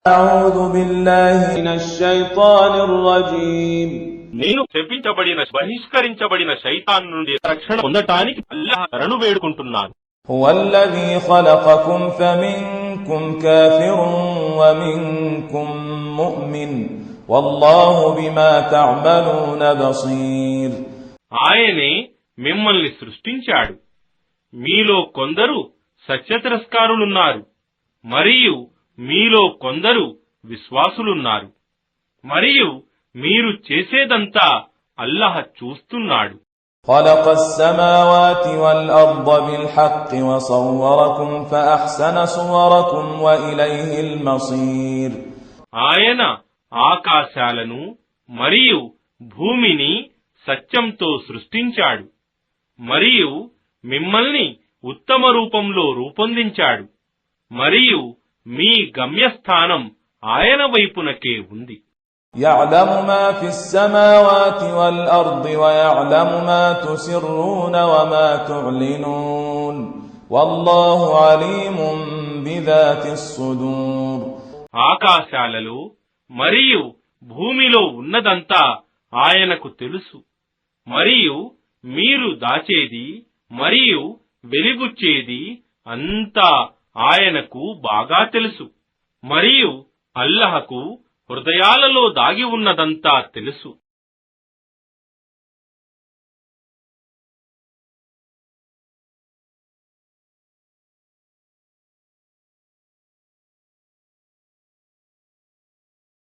أعوذ بالله من الشيطان الرجيم నేను శపించబడిన బహిష్కరించబడిన శైతాన్ నుండి రక్షణ పొందటానికి అల్లాహ్ శరణు వేడుకుంటున్నాను. هو الذي خلقكم فمنكم كافر ومنكم مؤمن والله بما تعملون بصير. ఆయనే మిమ్మల్ని సృష్టించాడు. మీలో కొందరు సత్యతిరస్కారులున్నారు మరియు మీలో కొందరు విశ్వాసులున్నారు మరియు మీరు చేసేదంతా అల్లాహ్ చూస్తున్నాడు. خلق السماوات والأرض بالحق وصوركم فأحسن صوركم وإليه المصير. ఆయన ఆకాశాలను మరియు భూమిని సత్యంతో సృష్టించాడు మరియు మిమ్మల్ని ఉత్తమ రూపంలో రూపొందించాడు మరియు మీ గమ్యస్థానం ఆయన వైపునకే ఉంది. يعلم ما في السماوات والأرض ويعلم ما تسرون وما تعلنون والله عليم بذات الصدور. ఆకాశాలలో మరియు భూమిలో ఉన్నదంతా ఆయనకు తెలుసు మరియు మీరు దాచేది మరియు వెలిబుచ్చేది అంతా ఆయనకు బాగా తెలుసు మరియు అల్లాహకు హృదయాలలో దాగి ఉన్నదంతా తెలుసు.